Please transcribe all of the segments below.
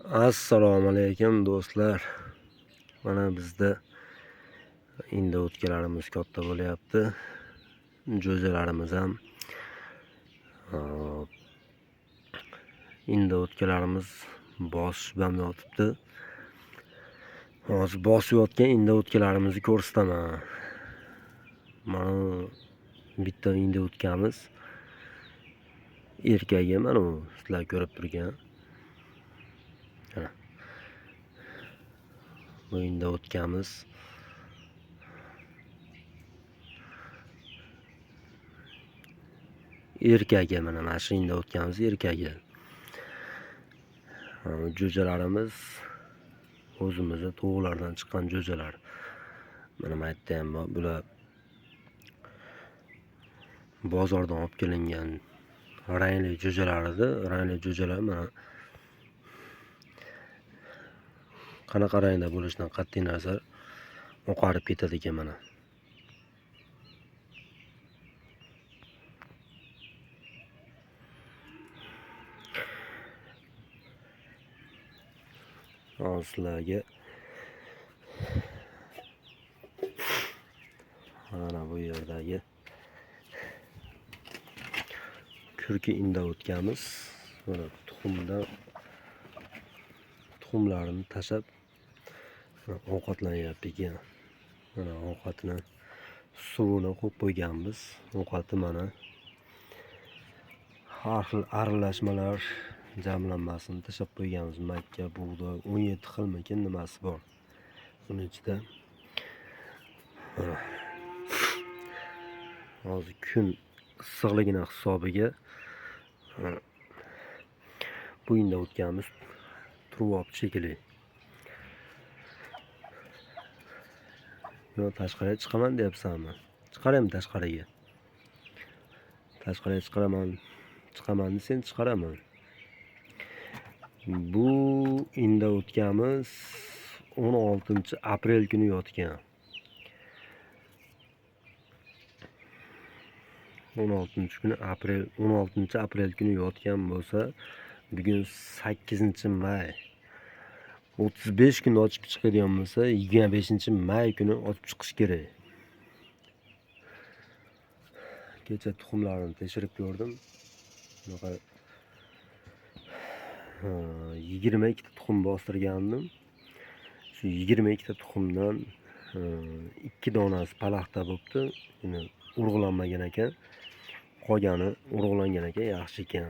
Assalomu alaykum do'stlar. Mana bizda endi o'tkalarimiz katta bo'lyapti. Jo'jalarimiz ham endi o'tkalarimiz bosib ham yotibdi. Hozir bosib yotgan endi o'tkalarimizni ko'rsataman. Mana bitta endi o'tkamiz erkagi, mana bu sizlar ko'rib turgan. Bu endi o'tkamiz erkagi, mana shu endi o'tkamiz erkagi. Jo'jalarimiz o'zimizda to'g'lardan chiqqan jo'jalar. Mana bu yerda ham bular bozordan olib kelingan rangli jo'jalar edi. Rangli jo'jalar mana qanaqa rangda bo'lishidan qat'iy nazar oqarib ketadi ekan mana. Sizlarga mana bu yerdagi kurki inda o'tkamiz mana tuxumlarini tashlab ovqatlanyapti ekan. Mana ovqatini suvini qo'yib qo'yganmiz. Ovqati mana har xil aralashmalar jamlanmasini tashlab qo'yganmiz. Makka, bug'doy, 17 xilmikin nimasi bor. Uning ichida hozir kun issiqligini hisobiga bu endi o'tganmiz turib shekilli. Yo, tashqariga chiqaman deyapsanmi? Chiqaram tashqariga. Tashqariga chiqaman desang chiqaraman. Bu endi o'tkamiz 16 aprel kuni yotgan. 16 aprel kuni yotgan bo'lsa, bugun 8 may. 35 kun ochib chiqadigan bo'lsa, 25 may kuni ochib chiqish kerak. Kecha tuxumlarini tekshirib ko'rdim. Bunaqa 22 ta tuxum bostirgandim. Shu 22 ta tuxumdan 2 donasi palaxta bo'libdi. Yine urug'lanmagan ekan. Qolgani urug'langan ekan, yaxshi ekan.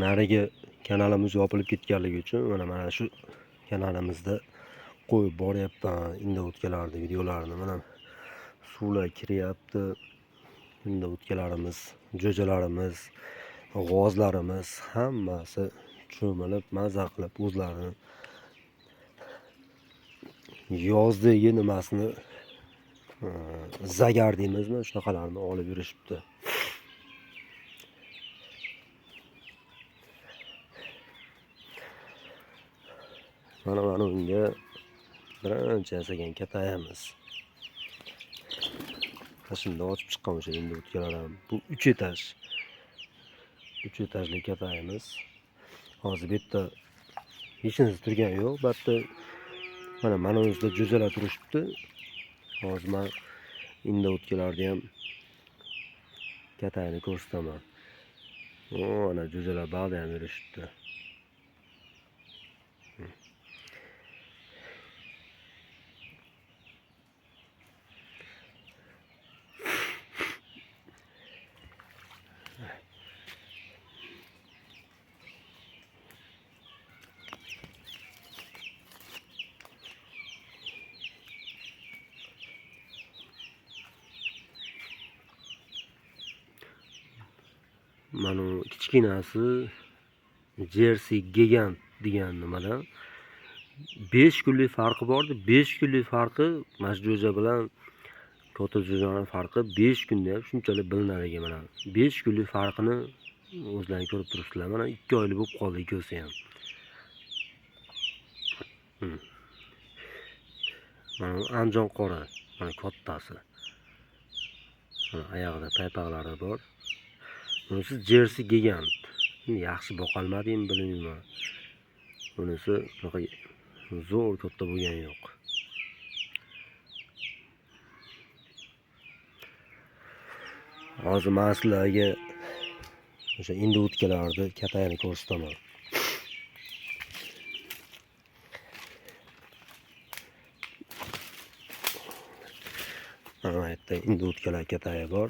Narigi kanalimiz yopilib ketganligi uchun mana shu kanalimizda qo'yib boryapman endi o'tkalarni videolarini. Mana suvlar kiryapti. Endi o'tkalarimiz, jo'jalarimiz, g'ozlarimiz hammasi cho'milib, maza qilib o'zlarini yozdagi nimasini zagar deymizmi, shunaqalarni olib yurishibdi. Mana unga birinchi yasagan katayamiz. Shunda ochib chiqqan o'sha endi o'tkalar ham. Bu 3 etaj. 3 etajli katayamiz. Hozir bu yerda hech narsa turgan yo'q. Batda mana o'zida jo'jalar turishibdi. Hozir men endi o'tkalarni ham katayini ko'rsataman. Ana jo'jalar bag'da ham yurishibdi. Mana kichkinasi Jersey Gigant degan nimadan 5 kunlik farqi bordi. 5 kunlik farqi Majjo'ja bilan Kota jo'janing farqi 5 kunda ham shunchalik bilinar ekan. Mana 5 kunlik farqini o'zlaringiz ko'rib turibsizlar. Mana 2 oylik bo'lib qoldi ikkosi ham. Mana Anjon qora, mana kattasi. Mana oyog'ida paypaqlari bor. Bunisi Jersey Gigant. Yaxshi boqolmadimi bilmayman. Bunisi bunaqa zo'r katta bo'lgani yo'q. Hozir men sizlarga o'sha indovutkalarni katayini ko'rsataman. Mana yerda indovutkalar katayi bor.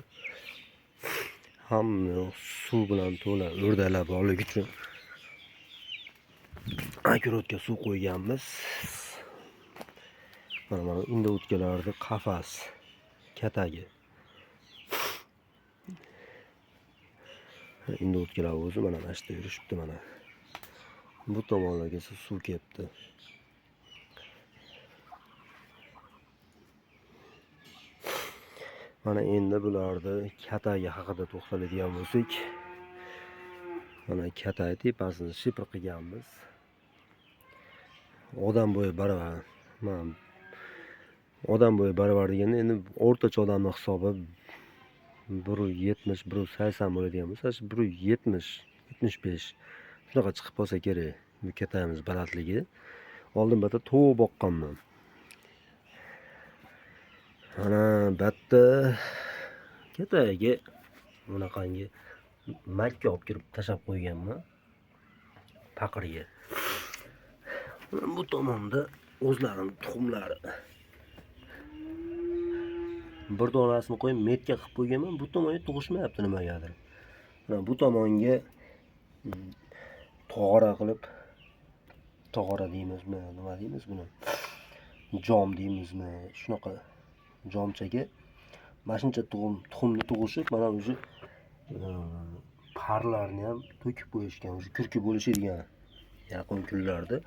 Hamma suv bilan to'la o'rdaklar borligi uchun agrorodga suv qo'yganmiz. Mana indovutkalarni qafas katagi. Indovutkalar o'zi mana shu yerda yurishibdi mana. Bu tomonlarga suv kelibdi. Mana endi bularni katagi haqida to'xtaladigan bo'lsak, mana katay tepasini shipr qilganmiz. Odam bo'yi baravar. Mana odam bo'yi baravar deganda endi o'rtacha odamning hisobi 170, 180 bo'ladigan bo'lsa, 170, 75 shunaqa chiqib qolsa kerak. Bu katayimiz balandligi. Oldin bitta tovuq boqqanman. Mana batta katayiga bunaqangi makka olib kirib tashab qo'yganman. Paqirga. Bu tomonda o'zlarining tuxumlari. Bir donasini qo'yib metga qilib qo'yganman. Bu tomonga tug'ishmayapti nimagadir. Mana bu tomonga tog'ora qilib, tog'ora deymizmi, nima deymiz buni? Jom deymizmi? Shunaqa jomchaga mana shuncha tuxumni tug'ishib, mana o'sha parlarni ham to'kib qo'yishgan, o'sha kurki bo'lishadigan yaqin kunlarda.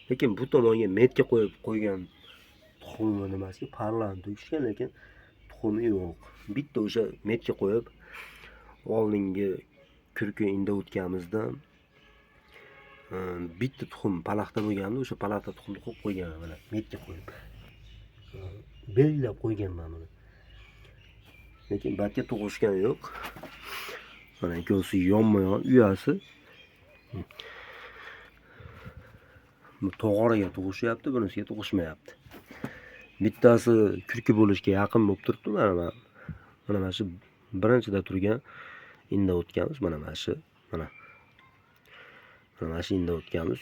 Lekin bu tomonga metga qo'yib qo'ygan tuxumni nimasiga parlarni to'kishgan, lekin tuxumi yo'q. Bitta o'sha metga qo'yib oldingi kurki indovutkamizdan bitta tuxum palaxta bo'lganda, o'sha palaxta tuxumni qo'yib qo'ygan mana metga qo'yib. Belgilab qo'yganman buni. Lekin batga tug'ishgan yo'q. Mana ikkovsi yonma-yon uyasi. Bu tog'oraga tug'ishyapti, bunisiga tug'ishmayapti. Bittasi kurki bo'lishga yaqin bo'lib turibdi. Mana shu birinchida turgan indovutkamız mana shu. Mana shu indovutkamız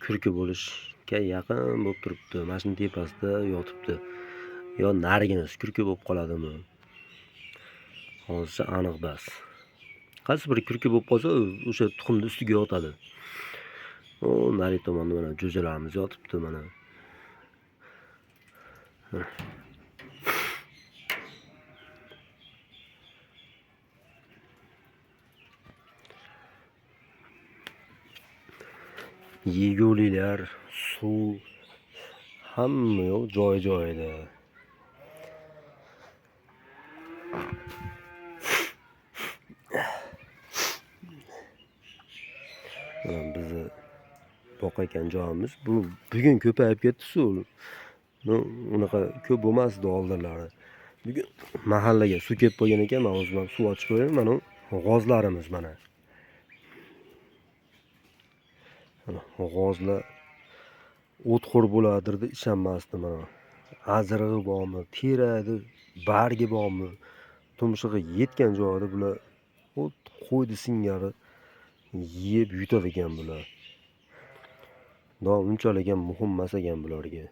kurki bo'lishga yaqin bo'lib turibdi. Mashina tepasida yotibdi. Yo nariginasi kurki bo'lib qoladimi? Hozircha aniq bas. Qaysi bir kurki bo'lib qolsa, o'sha tuxumni ustiga yotadi. O, nari tomonda mana jo'jalarimiz yotibdi mana. Yeguliklar, suv hamma yo'q joy-joyida. Bizni boqayotgan joyimiz bu bugun ko'payib ketdi suv. Unaqa ko'p bo'lmasdi oldinlari. Bugun mahallaga suv kelib qolgan ekan, men o'zim suv ochib qo'yaman. Mana g'ozlarimiz mana. G'ozlar o'txo'r bo'ladir deb ishonmasdim mana. Azrig'i bormi, teradi, bargi bormi, tumshug'i yetgan joyda bular o't qo'ydi singari yeb yutadi ekan bular. Unchalik ham muhim emas ekan bularga.